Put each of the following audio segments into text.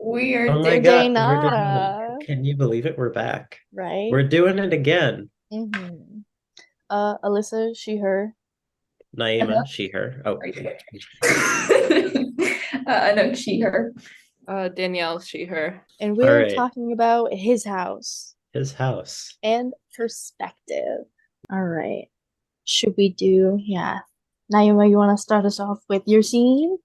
We are Oh my doing God, we're doing Daynara, Can you believe it? We're back. right? We're doing it again. Mm-hmm. Alyssa, she, her. Naima, Anuk. she, her. Oh, Anuk, she, her. Danielle, she, her. And all we're right. talking about his house His house. and perspective. All right. Should we do, yeah. Naima, you want to start us off with your scene?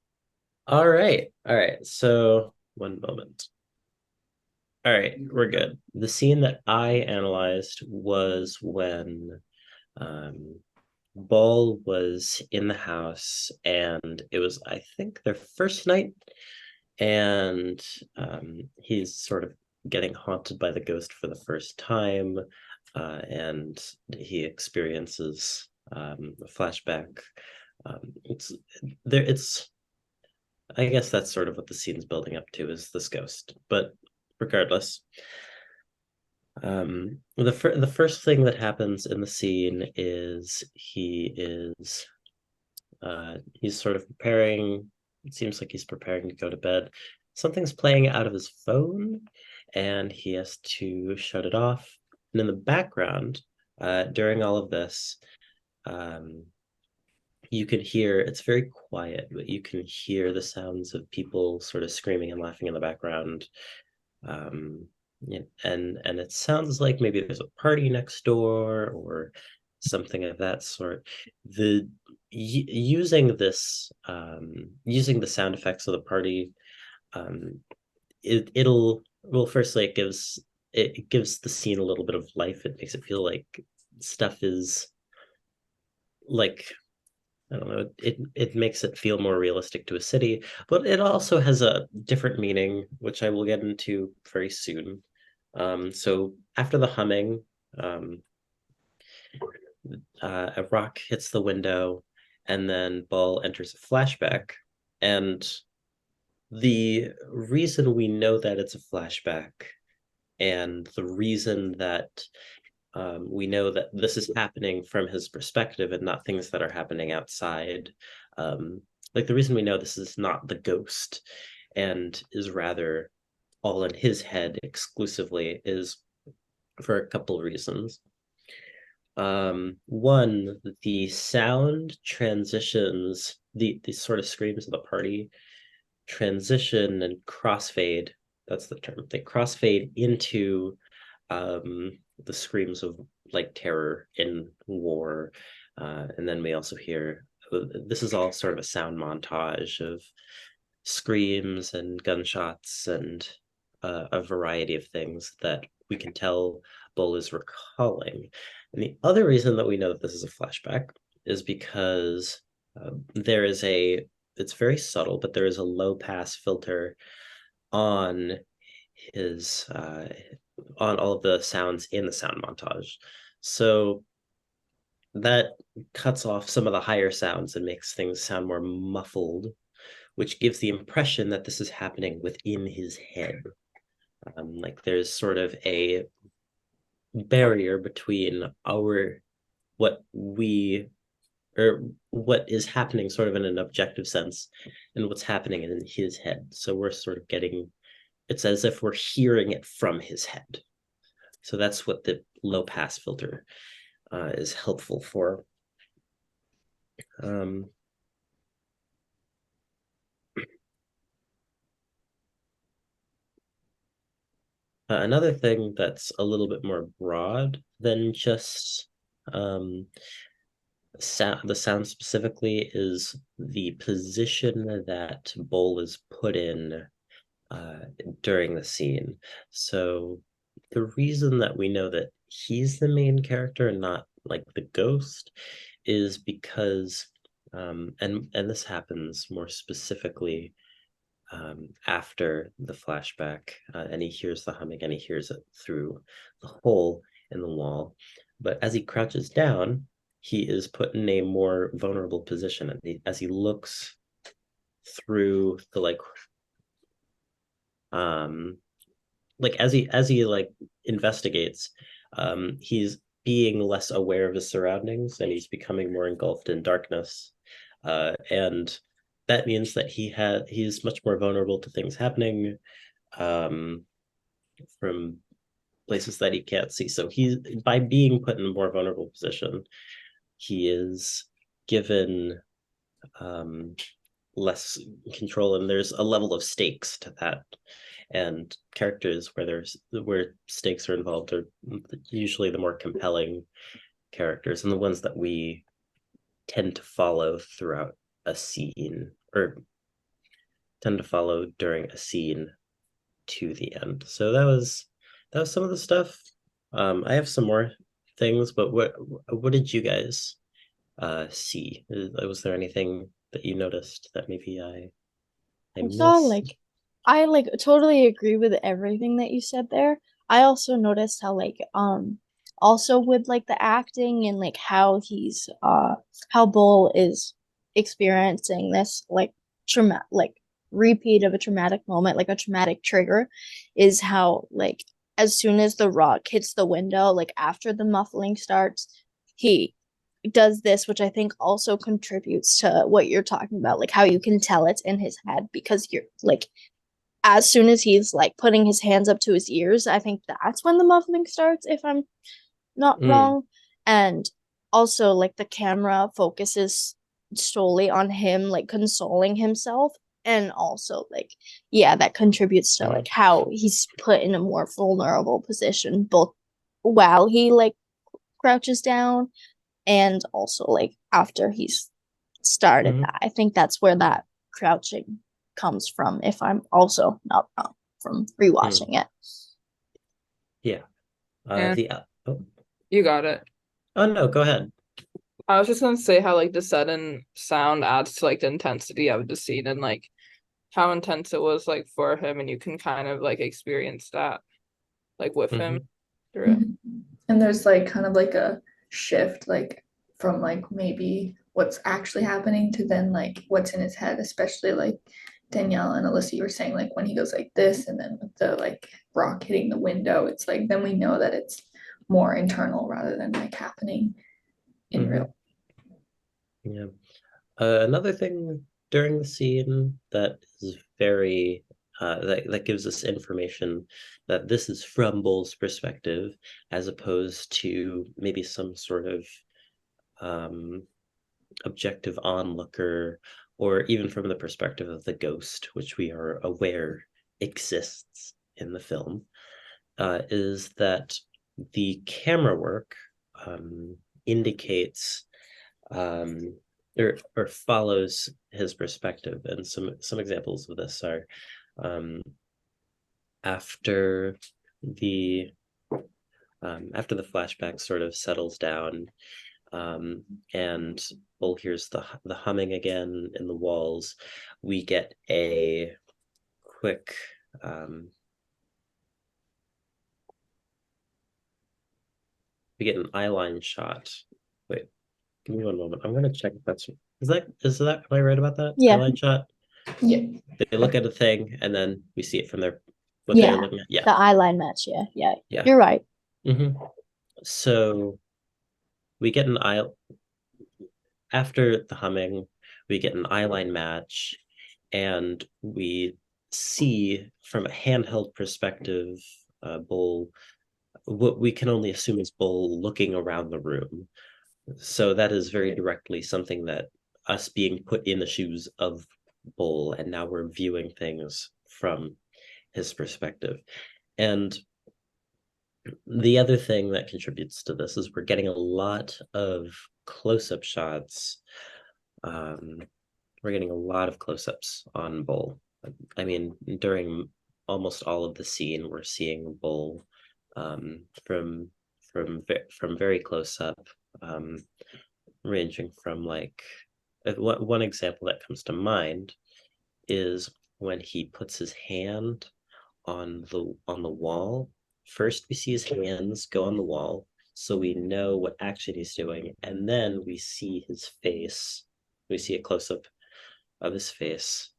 All right. All right. So, one moment. All right, we're good. The scene that I analyzed was when um, Ball was in the house, and it was, I think, their first night, and he's sort of getting haunted by the ghost for the first time, and he experiences a flashback. It's there. It's I guess that's sort of what the scene's building up to is this ghost. But regardless, the first thing that happens in the scene is he's sort of preparing. It seems like he's preparing to go to bed. Something's playing out of his phone, and he has to shut it off. And in the background, during all of this, um, you can hear it's very quiet, but you can hear the sounds of people sort of screaming and laughing in the background. Yeah, and it sounds like maybe there's a party next door or something of that sort. The using the sound effects of the party, um, it'll well, firstly, it gives the scene a little bit of life. It makes it feel like stuff is like I don't know, it makes it feel more realistic to a city, but it also has a different meaning, which I will get into very soon. So after the humming, um, a rock hits the window, and then Ball enters a flashback. And the reason we know that it's a flashback, and the reason that we know that this is happening from his perspective and not things that are happening outside. Um, like the reason we know this is not the ghost and is rather all in his head exclusively is for a couple of reasons. One, the sound transitions, the sort of screams of the party transition and crossfade. That's the term. They crossfade into the screams of like terror in war. And then we also hear this is all sort of a sound montage of screams and gunshots and a variety of things that we can tell Bull is recalling. And the other reason that we know that this is a flashback is because there is it's very subtle, but there is a low pass filter on his on all of the sounds in the sound montage. So that cuts off some of the higher sounds and makes things sound more muffled, which gives the impression that this is happening within his head. Like there's sort of a barrier between our what we or what is happening sort of in an objective sense and what's happening in his head. So we're sort of getting it's as if we're hearing it from his head. So that's what the low pass filter is helpful for. Um, Another thing that's a little bit more broad than just um, the sound specifically is the position that Bowl is put in uh, during the scene. So the reason that we know that he's the main character and not like the ghost is because and this happens more specifically after the flashback, and he hears the humming and he hears it through the hole in the wall. But as he crouches down, he is put in a more vulnerable position, and as he looks through the um as he like investigates, he's being less aware of his surroundings and he's becoming more engulfed in darkness, and that means that he's much more vulnerable to things happening, from places that he can't see. So he's, by being put in a more vulnerable position, he is given less control, and there's a level of stakes to that. And characters where stakes are involved are usually the more compelling characters, and the ones that we tend to follow throughout a scene, or tend to follow during a scene to the end. So that was some of the stuff. I have some more things, but what did you guys see? Was there anything that you noticed that maybe I I saw missed? like I like totally agree with everything that you said there. I also noticed how like also with like the acting and like how Bull is experiencing this like trauma like repeat of a traumatic moment, like a traumatic trigger, is how like as soon as the rock hits the window, like after the muffling starts, he does this, which I think also contributes to what you're talking about, like how you can tell it's in his head because you're like, as soon as he's like putting his hands up to his ears, I think that's when the muffling starts, if I'm not Mm, wrong. And also, like, the camera focuses solely on him, like, consoling himself. And also, like, yeah, that contributes to mhm, like how he's put in a more vulnerable position, both while he like crouches down and also like after he's started mhm. that. I think that's where that crouching comes from, if I'm also not wrong from Mm. rewatching it. Yeah. And The you got it. oh no, go ahead. I was just gonna say how like the sudden sound adds to like the intensity of the scene and like how intense it was like for him, and you can kind of like experience that like with him Hmm. through it. And there's like kind of like a shift like from like maybe what's actually happening to then like what's in his head, especially like Danielle and Alyssa, you were saying like when he goes like this and then with the like rock hitting the window, it's like then we know that it's more internal rather than like happening in Hmm. real. Yeah. Another thing during the scene that is very that gives us information that this is from Bull's perspective, as opposed to maybe some sort of um, objective onlooker, or even from the perspective of the ghost, which we are aware exists in the film, is that the camera work indicates um, or follows his perspective. And some examples of this are um, after the after the flashback sort of settles down, and Bull hears the humming again in the walls. We get a quick we get an eyeline shot. Wait, give me one moment. I'm gonna check if that's is that am I right about that? Yeah, Eyeline shot. Yeah. They look at a thing and then we see it from their what they're yeah, looking at. Yeah, the eye line match. Yeah, yeah, yeah. you're right. Hmm. So we get an eye after the humming, we get an eyeline match, and we see from a handheld perspective, Bull, what we can only assume is Bull looking around the room. So that is very directly something that us being put in the shoes of Bull, and now we're viewing things from his perspective. And the other thing that contributes to this is we're getting a lot of close-up shots. We're getting a lot of close-ups on Bull. I mean, during almost all of the scene, we're seeing Bull from very close up, um, ranging from like one example that comes to mind is when he puts his hand on the wall. First, we see his hands go on the wall, so we know what action he's doing, and then we see his face. We see a close up of his face.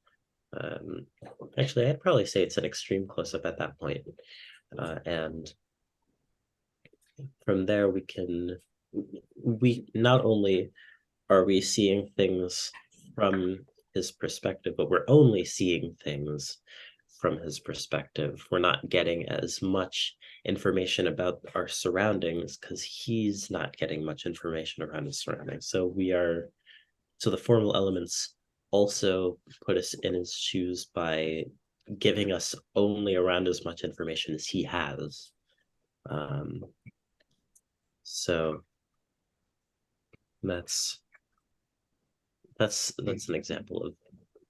Um, Actually, I'd probably say it's an extreme close up at that point. And from there, we not only are we seeing things from his perspective, but we're only seeing things from his perspective. We're not getting as much information about our surroundings because he's not getting much information around his surroundings. So the formal elements also put us in his shoes by giving us only around as much information as he has. So that's an example of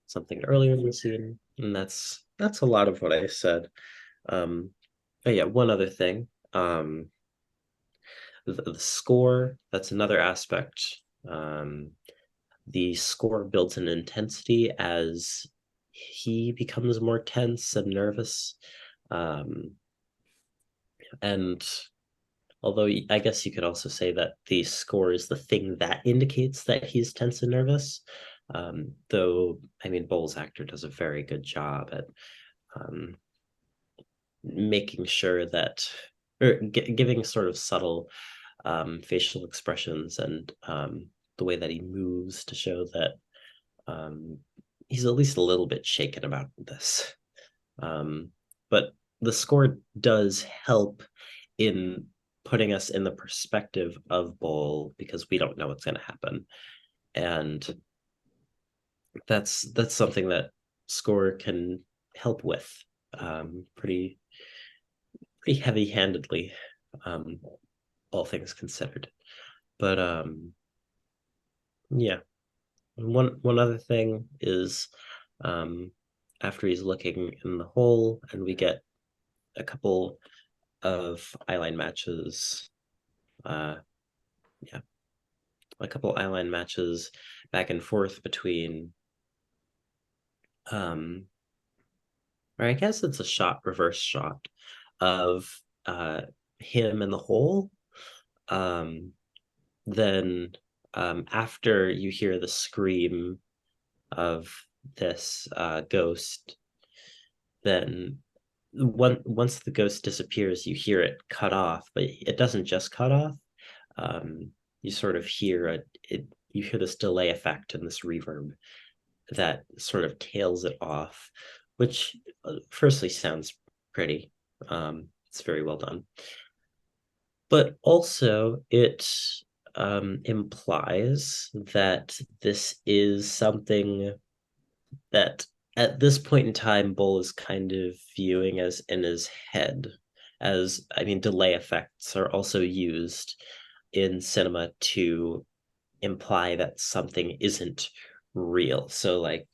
something earlier in the scene, and that's a lot of what I said. But yeah, one other thing, the score, that's another aspect. The score builds an intensity as he becomes more tense and nervous. And although I guess you could also say that the score is the thing that indicates that he's tense and nervous. Though, I mean, Bowles' actor does a very good job at making sure that, or giving sort of subtle facial expressions and the way that he moves to show that he's at least a little bit shaken about this. But the score does help in putting us in the perspective of Bol because we don't know what's going to happen. And that's something that score can help with pretty heavy-handedly, all things considered. But yeah, one other thing is after he's looking in the hole and we get a couple of eyeline matches, a couple eyeline matches back and forth between or I guess it's a reverse shot of him in the hole. Then after you hear the scream of this ghost, then once the ghost disappears, you hear it cut off, but it doesn't just cut off. You sort of hear you hear this delay effect and this reverb that sort of tails it off, which firstly sounds pretty. It's very well done. But also it implies that this is something that at this point in time, Bol is kind of viewing as in his head. As, I mean, delay effects are also used in cinema to imply that something isn't real. So, like,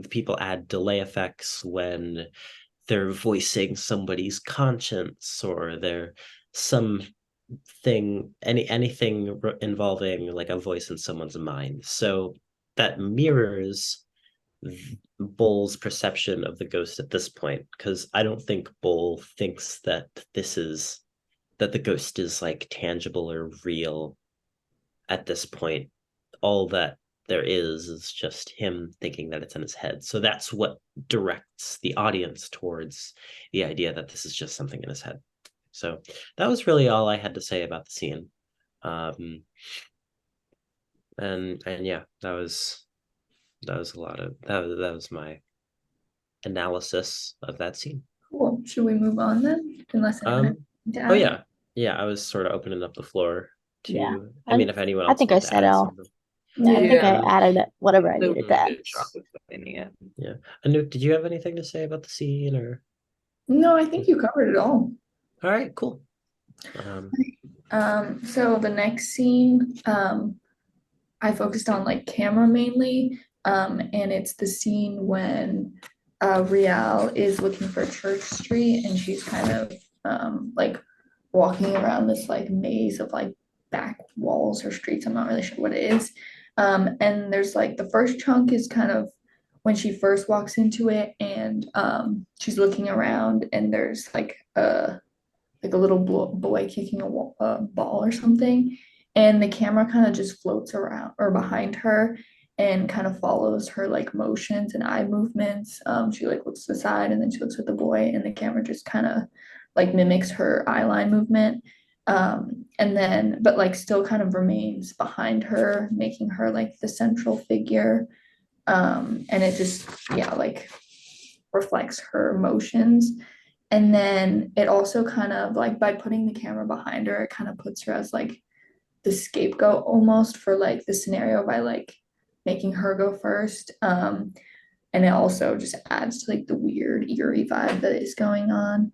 people add delay effects when they're voicing somebody's conscience or they're anything involving like a voice in someone's mind. So that mirrors Bol's perception of the ghost at this point, because I don't think Bol thinks that the ghost is like tangible or real at this point. All that there is just him thinking that it's in his head. So that's what directs the audience towards the idea that this is just something in his head. So that was really all I had to say about the scene. And yeah, that was a lot of that was my analysis of that scene. Cool. Should we move on then? Unless anyone Oh yeah, I was sort of opening up the floor to. Yeah. I mean, if anyone I else think I wants to said add all. something. Yeah, I think I Yeah. added whatever I That needed was to a add. good job explaining it. Yeah, Anouk, did you have anything to say about the scene or? No, I think you covered it all. All right, cool. So the next scene, I focused on like camera mainly, and it's the scene when Rial is looking for Church Street and she's kind of like walking around this like maze of like back walls or streets. I'm not really sure what it is. And there's like the first chunk is kind of when she first walks into it and she's looking around and there's like a little boy kicking a ball or something, and the camera kind of just floats around or behind her and kind of follows her like motions and eye movements. She like looks to the side and then she looks at the boy and the camera just kind of like mimics her eyeline movement. And then but like still kind of remains behind her, making her like the central figure. And it just like reflects her emotions. And then it also kind of like by putting the camera behind her, it kind of puts her as like the scapegoat almost for like the scenario by like making her go first. And it also just adds to like the weird eerie vibe that is going on.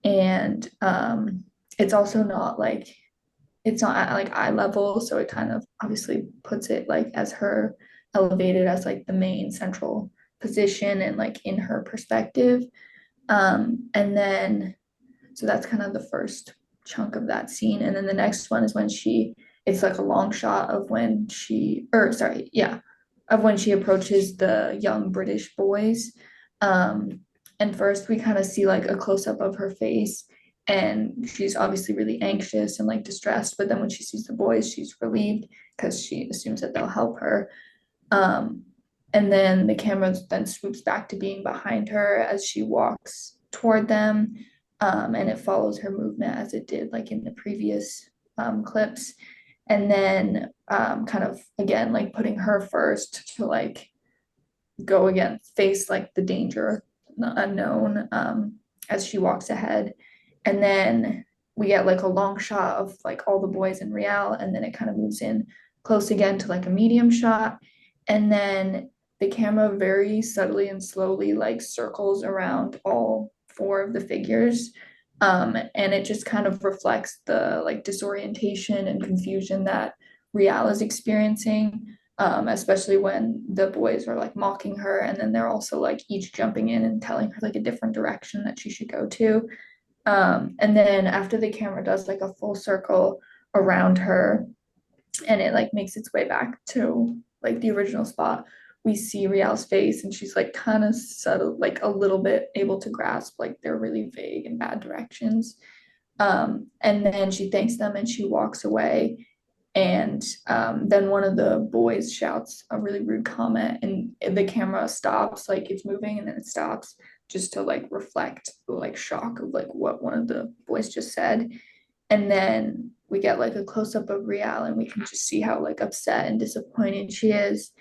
And it's also not like it's not at like eye level, so it kind of obviously puts it like as her elevated as like the main central position and like in her perspective. And then so that's kind of the first chunk of that scene. And then the next one is when it's like a long shot of when of when she approaches the young British boys. And first we kind of see like a close up of her face, and she's obviously really anxious and like distressed. But then when she sees the boys, she's relieved because she assumes that they'll help her. Um, and then the camera then swoops back to being behind her as she walks toward them. And it follows her movement as it did like in the previous clips. And then kind of again like putting her first to like go again, face like the danger, the unknown, as she walks ahead. And then we get like a long shot of like all the boys in Rial, and then it kind of moves in close again to like a medium shot. And then the camera very subtly and slowly like circles around all four of the figures. And it just kind of reflects the like disorientation and confusion that Rial is experiencing, especially when the boys are like mocking her, and then they're also like each jumping in and telling her like a different direction that she should go to. And then after the camera does like a full circle around her and it like makes its way back to like the original spot, we see Rial's face, and she's like kind of subtle, like a little bit able to grasp like they're really vague and bad directions. And then she thanks them and she walks away. And then one of the boys shouts a really rude comment, and the camera stops, like it's moving, and then it stops just to like reflect the like shock of like what one of the boys just said. And then we get like a close up of Rial, and we can just see how like upset and disappointed she is.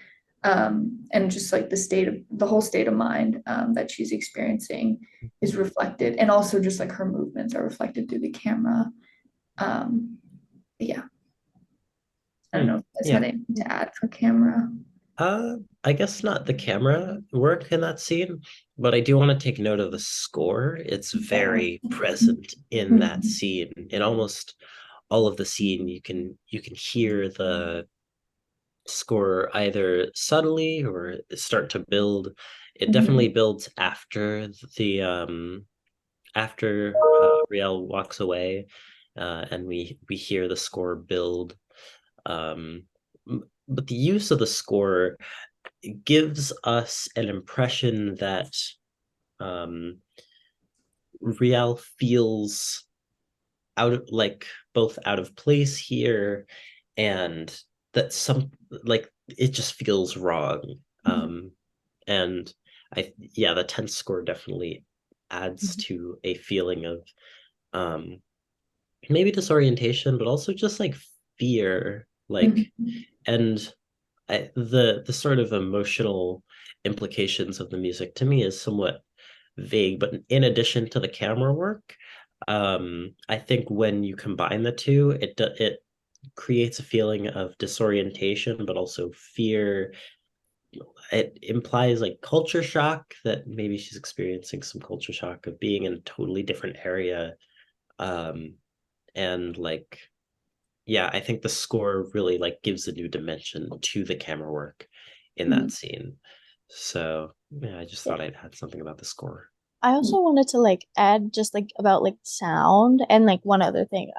And just like the whole state of mind that she's experiencing is reflected, and also just like her movements are reflected through the camera. Yeah. I don't know if that's had anything to add for camera. I guess not the camera work in that scene, but I do want to take note of the score. It's very present in that scene. In almost all of the scene, you can hear the score either subtly or start to build. It definitely builds after Rial walks away, and we hear the score build. But the use of the score gives us an impression that Rial feels both out of place here, and that it just feels wrong. And the tense score definitely adds to a feeling of maybe disorientation, but also just like fear, and the sort of emotional implications of the music to me is somewhat vague. But in addition to the camera work, I think when you combine the two, it creates a feeling of disorientation, but also fear. It implies like culture shock, that maybe she's experiencing some culture shock of being in a totally different area. And like, yeah, I think the score really like gives a new dimension to the camera work in that scene. So yeah, I just thought I'd add something about the score. I also wanted to like add just like about like sound and like one other thing.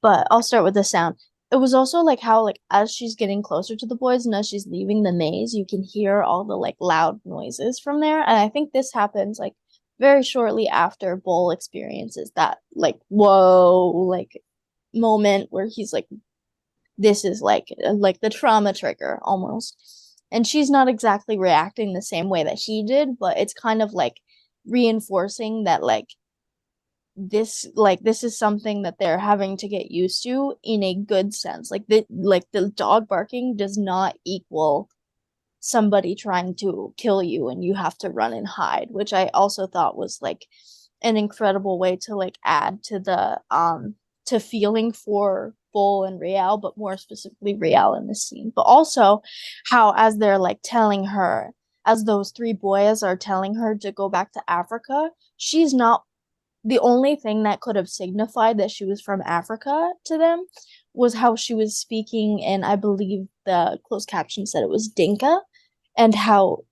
But I'll start with the sound. It was also like how like as she's getting closer to the boys and as she's leaving the maze, you can hear all the like loud noises from there. And I think this happens like very shortly after Bull experiences that like whoa like moment where he's like, this is like the trauma trigger almost. And she's not exactly reacting the same way that he did, but it's kind of like reinforcing that like this is something that they're having to get used to in a good sense. Like the dog barking does not equal somebody trying to kill you and you have to run and hide, which I also thought was like an incredible way to like add to the to feeling for Bull and Riel, but more specifically Riel in this scene. But also how as they're like telling her, as those three boys are telling her to go back to Africa, she's not the only thing that could have signified that she was from Africa to them was how she was speaking, and I believe the closed caption said it was Dinka, and how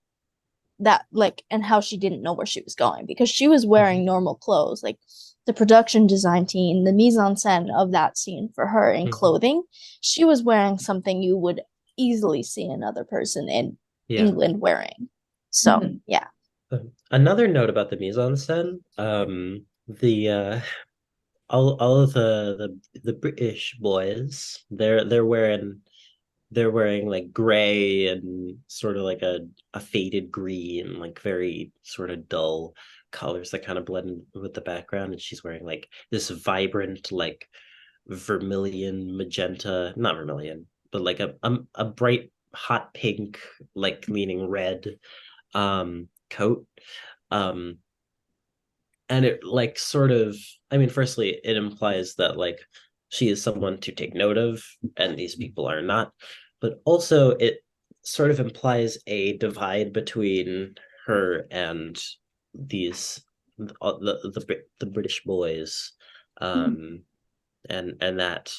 that like and how she didn't know where she was going because she was wearing normal clothes. Like the production design team, the mise en scène of that scene for her in clothing, she was wearing something you would easily see another person in England wearing. So yeah. Another note about the mise en scène, the all of the British boys, they're wearing like gray and sort of like a faded green, like very sort of dull colors that kind of blend with the background. And she's wearing like this vibrant, like vermilion, magenta, not vermilion, but like a bright hot pink, like leaning red coat. Um and it like sort of, I mean, firstly, it implies that like she is someone to take note of, and these people are not. But also, it sort of implies a divide between her and these the British boys, and that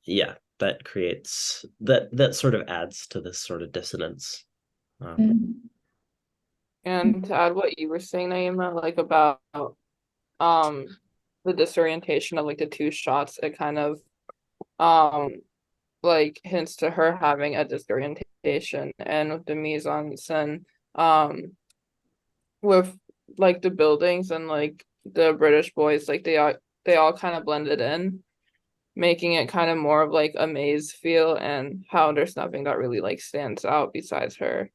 yeah, that creates that sort of adds to this sort of dissonance. And to add what you were saying, Naima, like about the disorientation of like the two shots, it kind of like hints to her having a disorientation, and with the mise en scène, with like the buildings and like the British boys, like they all kind of blended in, making it kind of more of like a maze feel, and how there's nothing that really like stands out besides her.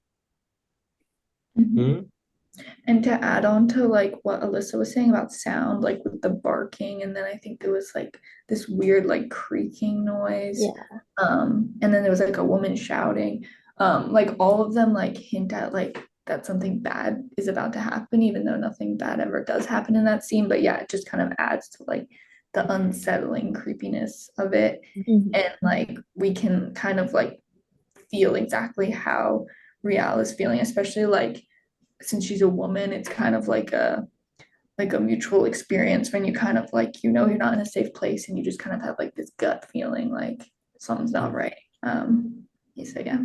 And to add on to like what Alyssa was saying about sound, like with the barking, and then I think there was like this weird like creaking noise. Yeah. And then there was like a woman shouting. Like all of them like hint at like that something bad is about to happen, even though nothing bad ever does happen in that scene. But yeah, it just kind of adds to like the unsettling creepiness of it. And like we can kind of like feel exactly how Rial is feeling, especially like since she's a woman, it's kind of like a mutual experience when you kind of like you're not in a safe place and you just kind of have like this gut feeling like something's not right. So yeah.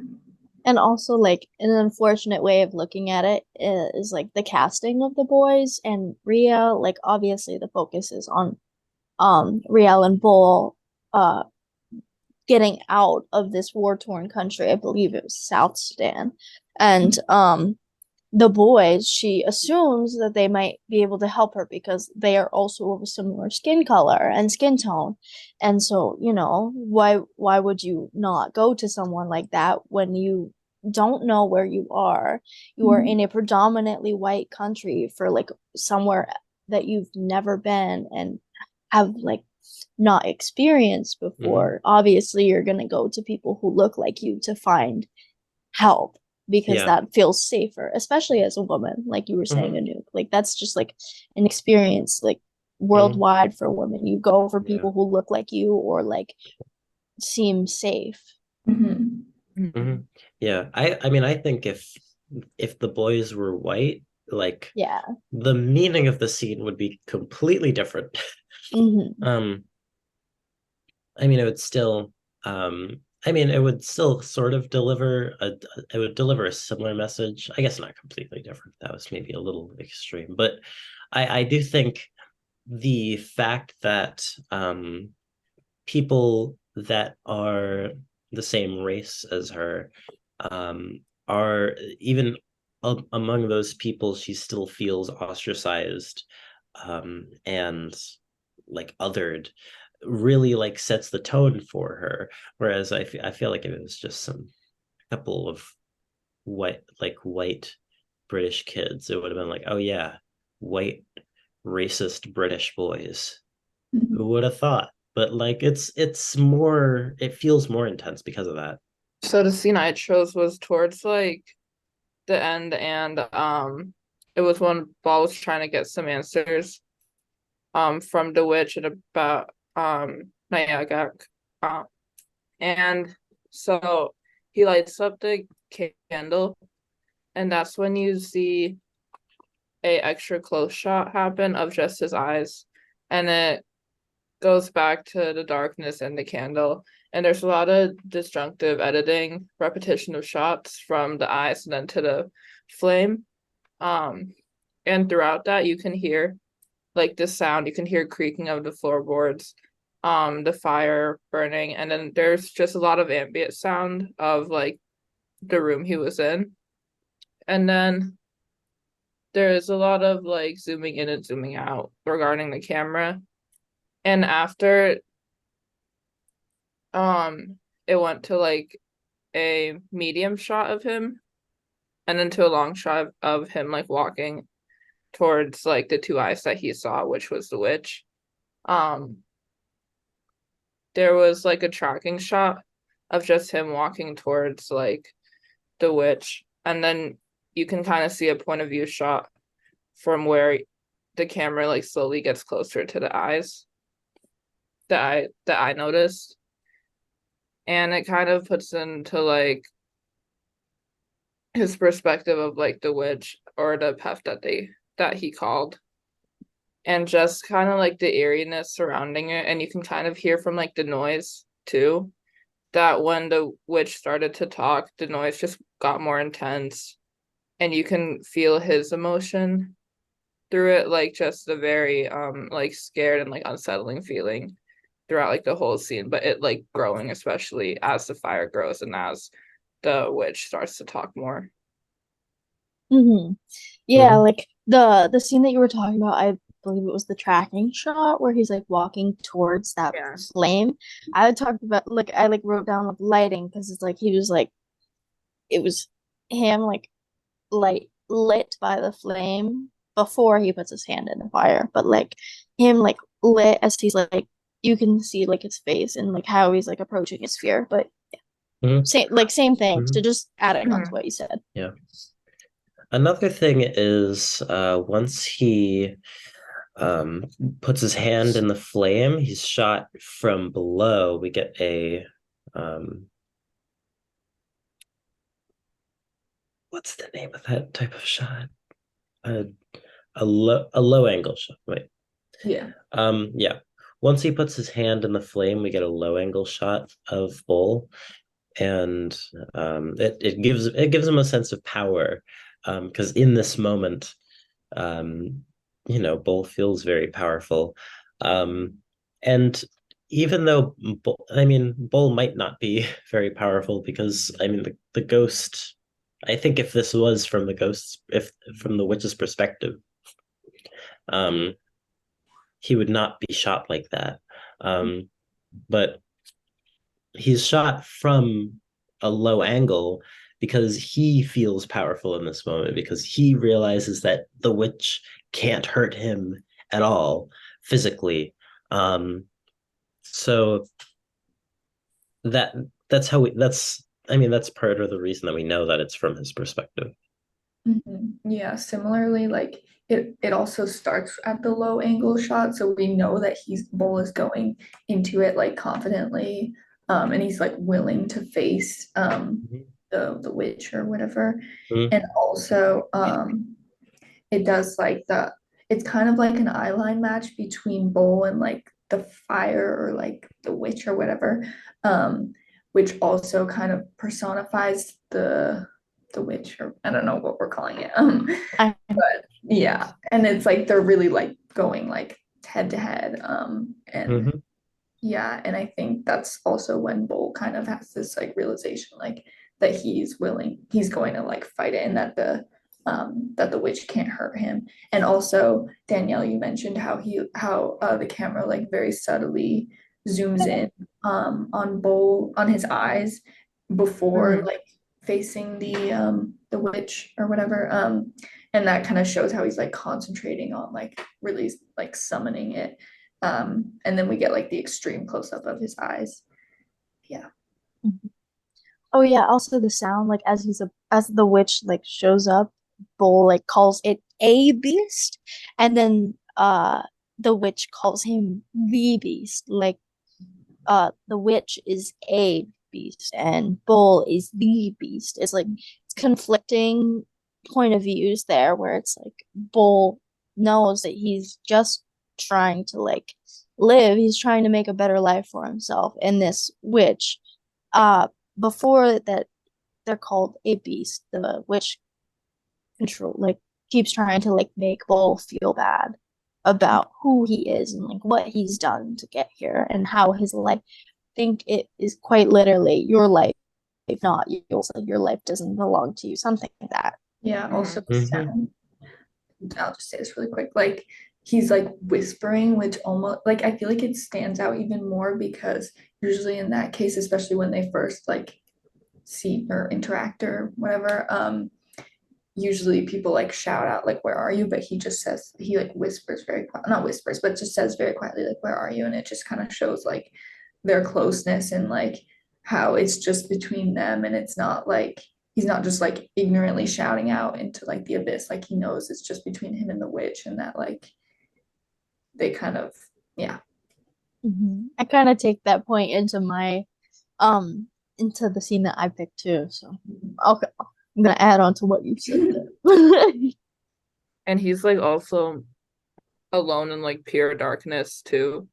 And also like an unfortunate way of looking at it is like the casting of the boys and Riel, like obviously the focus is on Riel and Bull getting out of this war-torn country. I believe it was South Sudan. And the boys, she assumes that they might be able to help her because they are also of a similar skin color and skin tone. And so, why would you not go to someone like that when you don't know where you are? You are in a predominantly white country for like somewhere that you've never been and have like not experienced before. Obviously, you're going to go to people who look like you to find help because that feels safer, especially as a woman, like you were saying, Anouk. Like that's just like an experience like worldwide for women. You go for people who look like you or like seem safe. Yeah, I mean, I think if the boys were white, like the meaning of the scene would be completely different. I mean, it would still it would still sort of deliver a similar message. I guess not completely different. That was maybe a little extreme, but I do think the fact that people that are the same race as her are even among those people she still feels ostracized and like othered really like sets the tone for her, whereas I feel like if it was just some couple of white British kids, it would have been like, oh yeah, white racist British boys. Who would have thought? But like it feels more intense because of that. So the scene I chose was towards like the end, and it was when Ball was trying to get some answers from the witch and about Nyagak. And so he lights up the candle, and that's when you see a extra close shot happen of just his eyes, and it goes back to the darkness and the candle. And there's a lot of disjunctive editing, repetition of shots from the eyes and then to the flame. And throughout that you can hear like the sound, you can hear creaking of the floorboards, the fire burning, and then there's just a lot of ambient sound of like the room he was in. And then there's a lot of like zooming in and zooming out regarding the camera. And after it went to like a medium shot of him and then to a long shot of him like walking towards like the two eyes that he saw, which was the witch. Um there was like a tracking shot of just him walking towards like the witch, and then you can kind of see a point of view shot from where the camera like slowly gets closer to the eyes that I noticed. And it kind of puts into like his perspective of like the witch or the path that he called, and just kind of like the eeriness surrounding it. And you can kind of hear from like the noise too, that when the witch started to talk, the noise just got more intense, and you can feel his emotion through it, like just a very like scared and like unsettling feeling throughout like the whole scene, but it like growing, especially as the fire grows and as the witch starts to talk more. Mm-hmm. Yeah, Mhm. like the scene that you were talking about, I believe it was the tracking shot where he's like walking towards that Yeah. flame. I talked about like I like wrote down like lighting because it's like he was like it was him like lit by the flame before he puts his hand in the fire, but like him like lit as he's like you can see like his face and like how he's like approaching his fear. But Mhm. same thing. So Mhm. just adding on to Mhm. what you said. Yeah. Another thing is once he um puts his hand in the flame, he's shot from below. We get a um what's the name of that type of shot? A a low angle shot. Wait. Yeah. Yeah. Once he puts his hand in the flame, we get a low angle shot of Bull, and it gives him a sense of power. Because in this moment, um, Bull feels very powerful. And even though Bull might not be very powerful because the ghost. I think if this was from the ghosts, if from the witch's perspective, um, he would not be shot like that. But he's shot from a low angle because he feels powerful in this moment, because he realizes that the witch can't hurt him at all physically. So that that's how we that's I mean that's part of the reason that we know that it's from his perspective. Yeah, similarly, like it also starts at the low angle shot, so we know that Bull is going into it like confidently, and he's like willing to face the witch or whatever. Mhm. And also it does like it's kind of like an eye line match between Bull and like the fire or like the witch or whatever, which also kind of personifies the witch, or I don't know what we're calling it. I But yeah, and it's like they're really like going like head to head. And Mhm. yeah, and I think that's also when Bull kind of has this like realization like that he's going to like fight it, and that the witch can't hurt him. And also, Danielle, you mentioned how the camera like very subtly zooms in on his eyes before Mhm. like facing the witch or whatever. And that kind of shows how he's like concentrating on like really like summoning it. And then we get like the extreme close up of his eyes. Yeah. Oh yeah, also the sound, like as the witch like shows up, Bull like calls it a beast, and then the witch calls him the beast. Like the witch is a beast and Bull is the beast. It's like it's conflicting point of views there where it's like Bull knows that he's just trying to like live, he's trying to make a better life for himself, and this witch uh before that they're called a beast, the witch control like keeps trying to like make Bull feel bad about who he is and like what he's done to get here and how his life think it is quite literally your life, if not yours, like your life doesn't belong to you, something like that. Yeah, also the Mhm. sound. I'll just say this really quick. Like he's like whispering, which almost like I feel like it stands out even more because usually in that case, especially when they first like see or interact or whatever, usually people like shout out like where are you, but he just says he like whispers very not whispers, but just says very quietly like where are you, and it just kind of shows like their closeness and like how it's just between them and it's not like he's not just like ignorantly shouting out into like the abyss, like he knows it's just between him and the witch and that like they kind of yeah. I kind of take that point into my um into the scene that I picked too. So okay, I'm gonna add on to what you said there. And he's like also alone in like pure darkness too.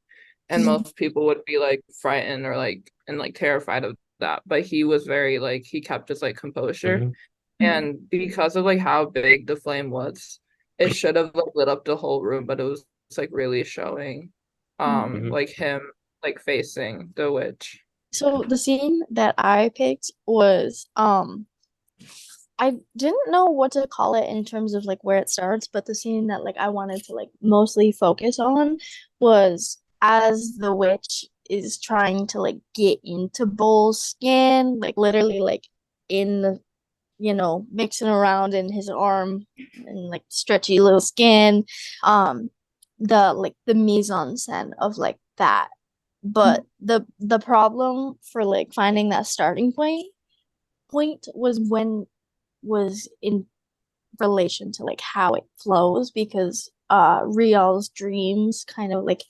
And most people would be like frightened or like and like terrified of that. But he was very like he kept his like composure. Mhm. And because of like how big the flame was, it should have like lit up the whole room, but it was like really showing Mhm. like him like facing the witch. So the scene that I picked was I didn't know what to call it in terms of like where it starts, but the scene that like I wanted to like mostly focus on was as the witch is trying to like get into Bull's skin, like literally like in the mixing around in his arm and like stretchy little skin. Um the mise en scène of like that. But the problem for like finding that starting point was when was in relation to like how it flows because Riel's dreams kind of like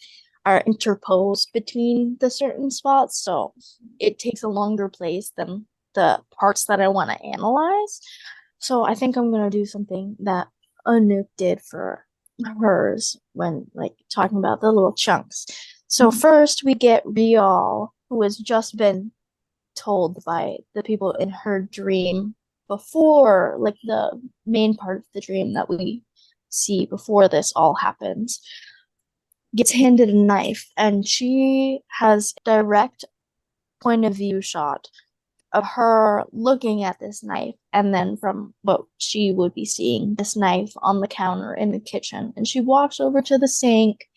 are interposed between the certain spots, so it takes a longer place than the parts that I want to analyze. So I think I'm gonna do something that Anouk did for hers when like talking about the little chunks. So first we get Rial, who has just been told by the people in her dream before, like the main part of the dream that we see before this all happens, gets handed a knife, and she has direct point of view shot of her looking at this knife, and then from what she would be seeing, this knife on the counter in the kitchen. And she walks over to the sink,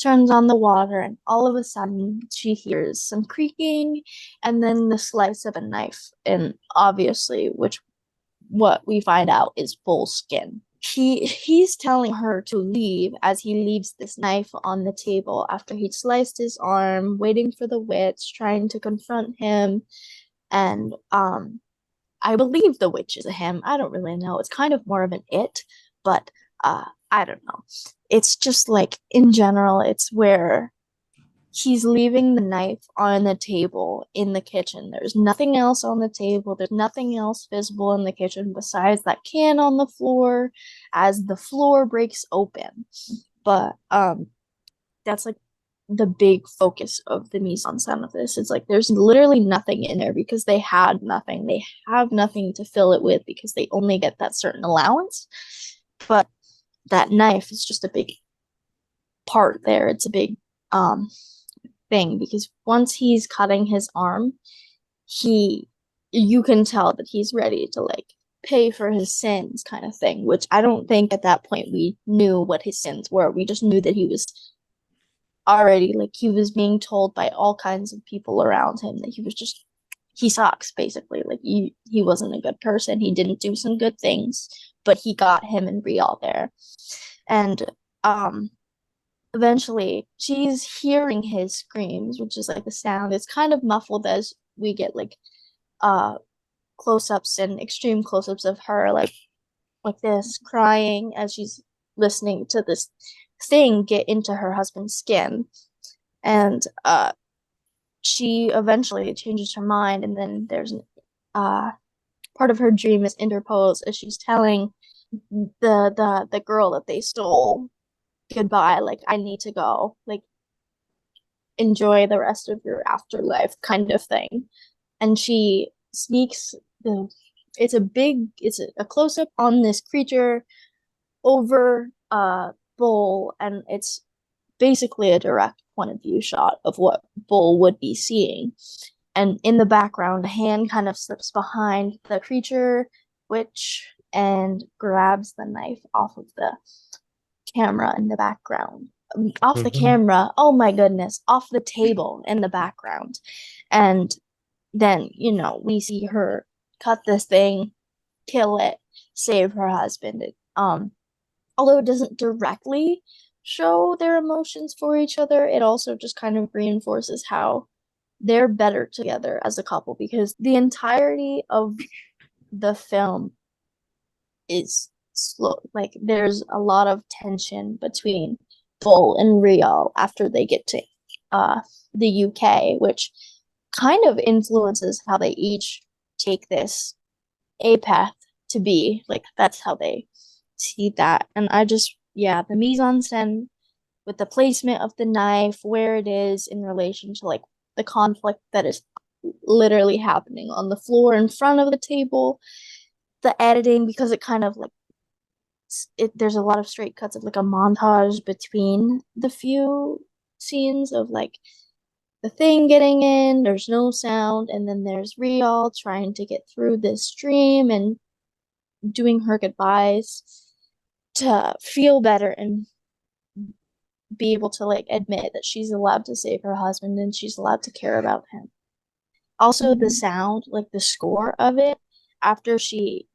turns on the water, and all of a sudden she hears some creaking and then the slice of a knife. And obviously, which what we find out is Bull's skin. He's telling her to leave as he leaves this knife on the table after he'd sliced his arm, waiting for the witch, trying to confront him. And I believe the witch is a him. I don't really know. It's kind of more of an it, but I don't know. It's just like in general, it's where he's leaving the knife on the table in the kitchen. There's nothing else on the table. There's nothing else visible in the kitchen besides that can on the floor as the floor breaks open. But that's like the big focus of the mise en scène of this. It's like there's literally nothing in there because they had nothing. They have nothing to fill it with because they only get that certain allowance. But that knife is just a big part there. It's a big thing because once he's cutting his arm, you can tell that he's ready to like pay for his sins kind of thing, which I don't think at that point we knew what his sins were. We just knew that he was already like he was being told by all kinds of people around him that he sucks basically, like he wasn't a good person, he didn't do some good things, but he got him and Rial there. And eventually she's hearing his screams, which is like the sound, it's kind of muffled as we get like close-ups and extreme close-ups of her like this, crying as she's listening to this thing get into her husband's skin. And she eventually changes her mind, and then there's part of her dream is interposed as she's telling the girl that they stole goodbye, like, I need to go, like, enjoy the rest of your afterlife kind of thing. And she sneaks the it's a close-up on this creature over Bull, and it's basically a direct point of view shot of what Bull would be seeing. And in the background, a hand kind of slips behind the creature witch and grabs the knife off of the camera in the background. Off the camera, oh my goodness, off the table in the background. And then, we see her cut this thing, kill it, save her husband. Although it doesn't directly show their emotions for each other, it also just kind of reinforces how they're better together as a couple, because the entirety of the film is slow. Like, there's a lot of tension between Bull and Rial after they get to the UK, which kind of influences how they each take this a path to be. Like, that's how they see that. And the mise-en-scène with the placement of the knife, where it is in relation to like the conflict that is literally happening on the floor in front of the table, the editing, because it kind of like there's a lot of straight cuts of like a montage between the few scenes of like the thing getting in, there's no sound, and then there's Rial trying to get through this dream and doing her goodbyes to feel better and be able to like admit that she's allowed to save her husband and she's allowed to care about him. Also, the sound, like the score of it, after she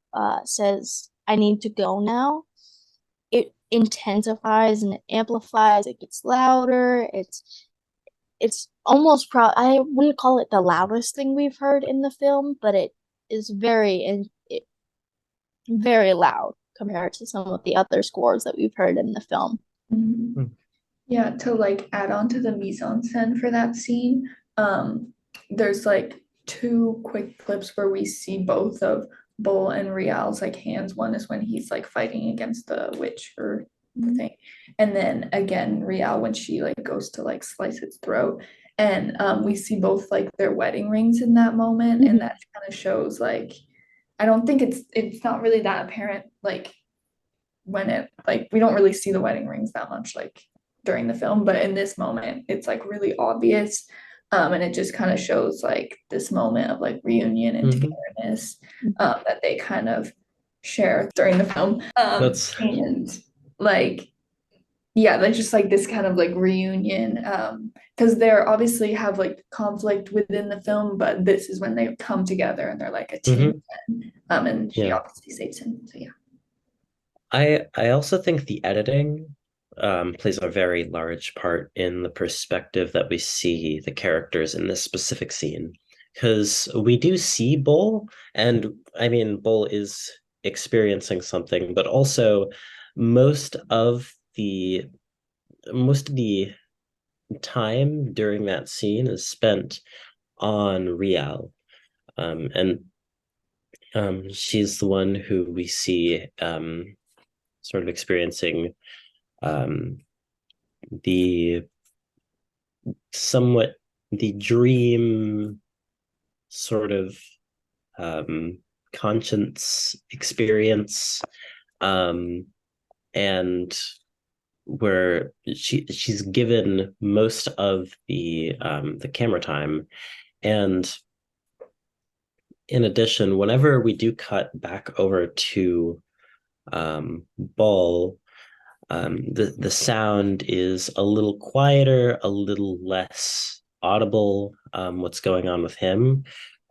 says, I need to go now, it intensifies and it amplifies, it gets louder. It's almost I wouldn't call it the loudest thing we've heard in the film, but it is very loud compared to some of the other scores that we've heard in the film. Mm-hmm. Yeah, to like add on to the mise-en-scène for that scene, there's like two quick clips where we see both of Bull and Rial's like hands. One is when he's like fighting against the witch or the thing, and then again Rial when she like goes to like slice its throat, and we see both like their wedding rings in that moment, and that kind of shows like, I don't think it's not really that apparent like when it like we don't really see the wedding rings that much like during the film, but in this moment it's like really obvious, and it just kind of shows like this moment of like reunion and togetherness that they kind of share during the film, and like that's just like this kind of like reunion, because they're obviously have like conflict within the film, but this is when they come together and they're like a team, and she obviously saves him, so I also think the editing plays a very large part in the perspective that we see the characters in this specific scene, because we do see Bull, and I mean Bull is experiencing something, but also most of the time during that scene is spent on Rial, and she's the one who we see sort of experiencing the dream sort of conscience experience, and where she's given most of the camera time. And in addition, whenever we do cut back over to Bull, the sound is a little quieter, a little less audible, what's going on with him,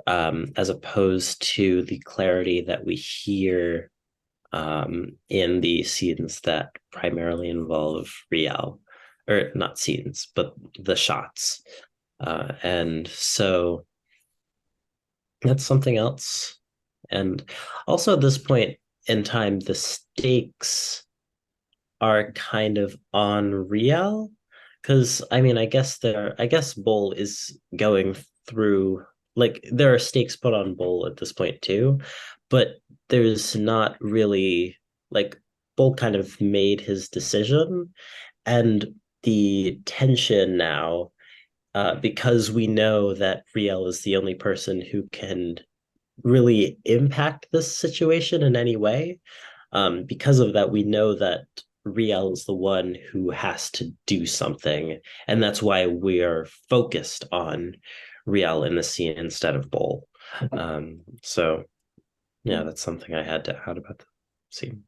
as opposed to the clarity that we hear in the scenes that primarily involve Rial, or not scenes, but the shots. And so that's something else And also at this point in time, the stakes are kind of on Riel. Because I mean, I guess Bull is going through, like, there are stakes put on Bull at this point too, but there's not really, like, Bull kind of made his decision, and the tension now, because we know that Riel is the only person who can really impact this situation in any way. Because of that, we know that Riel is the one who has to do something, and that's why we are focused on Riel in the scene instead of Bull. So yeah, that's something I had to add about the scene.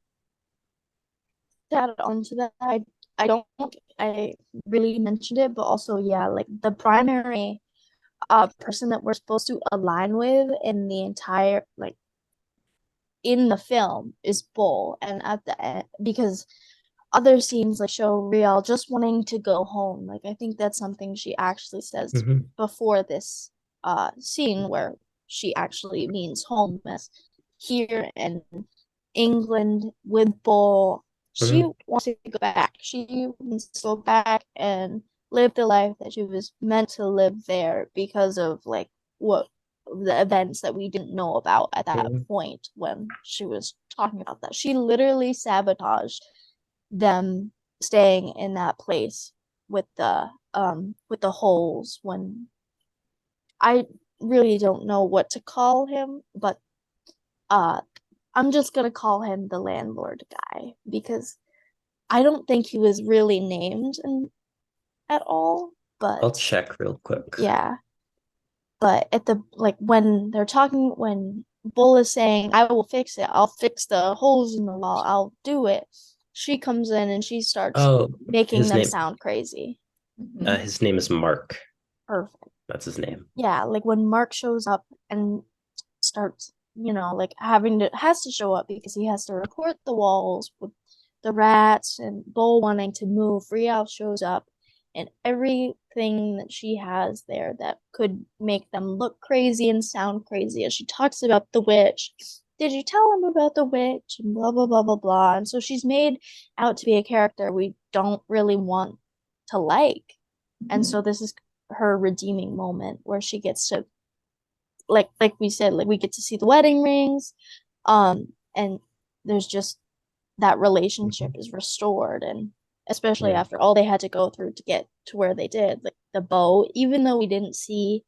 To add on to that, I don't think I really mentioned it, but also yeah, like the primary person that we're supposed to align with in the entire like in the film is Bull, and at the end, because other scenes like show Riel just wanting to go home. Like I think that's something she actually says Mhm. before this scene where she actually means home, as here in England with Bull. She Mhm. wants to go back. She wants to go back and live the life that she was meant to live there because of like what the events that we didn't know about at that Mhm. point when she was talking about that. She literally sabotaged them staying in that place with the holes when I really don't know what to call him, but uh I'm just gonna call him the landlord guy because I don't think he was really named at all, I'll but check real quick. yeah. But at the like when they're talking when Bull is saying, I will fix it, I'll fix the holes in the wall, I'll do it. She comes in and she starts Oh, making his them name sound crazy. Mhm. his name is Mark. Perfect. That's his name. Yeah, like when Mark shows up and starts, like having to has to show up because he has to report the walls with the rats and Bull wanting to move. Rial shows up and everything that she has there that could make them look crazy and sound crazy as she talks about the witch. Did you tell him about the witch? And blah blah blah blah blah. And so she's made out to be a character we don't really want to like. And so this is her redeeming moment where she gets to like we said, like we get to see the wedding rings, and there's just that relationship Mhm. is restored, and especially Yeah. after all they had to go through to get to where they did, like the bow, even though we didn't see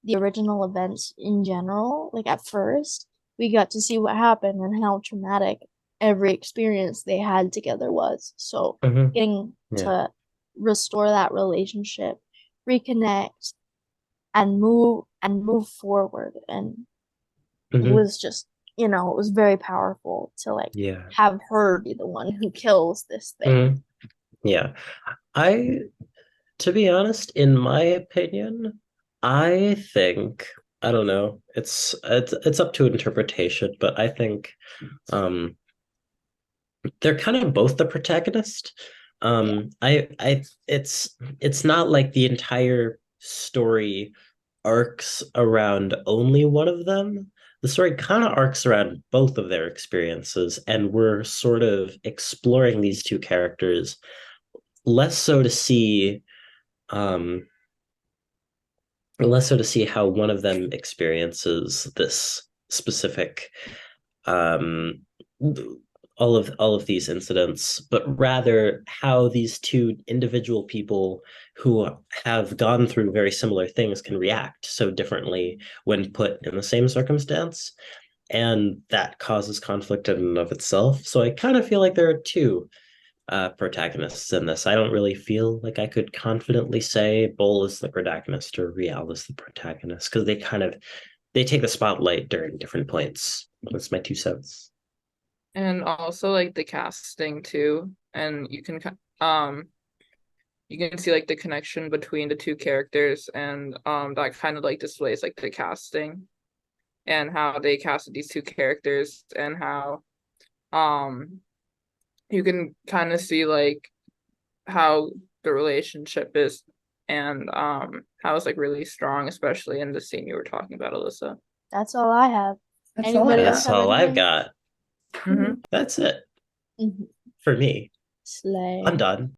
the original events in general, like at first, we got to see what happened and how traumatic every experience they had together was. So Mhm. getting Yeah. to restore that relationship, reconnect, and move forward, and it Mhm. was just it was very powerful to like Yeah. have her be the one who kills this thing. Mhm. Yeah. I, to be honest, in my opinion, I think, I don't know, it's up to interpretation, but I think um they're kind of both the protagonist. Yeah, It's not like the entire story arcs around only one of them. The story kind of arcs around both of their experiences, and we're sort of exploring these two characters less so to see um less so to see how one of them experiences this specific um all of these incidents, but rather how these two individual people who have gone through very similar things can react so differently when put in the same circumstance, and that causes conflict in and of itself. So I kind of feel like there are two protagonists in this. I don't really feel like I could confidently say Bull is the protagonist or Rial is the protagonist, because they take the spotlight during different points. That's my 2 cents. And also like the casting too, and you can see like the connection between the two characters, and that kind of like displays like the casting and how they casted these two characters, and how um you can kind of see like how the relationship is, and how it's like really strong, especially in the scene you were talking about, Alyssa. that's all I have. That's all I Anybody got. else That's all I've anything? got. Mhm. That's it Mhm. for me. Slay. I'm done.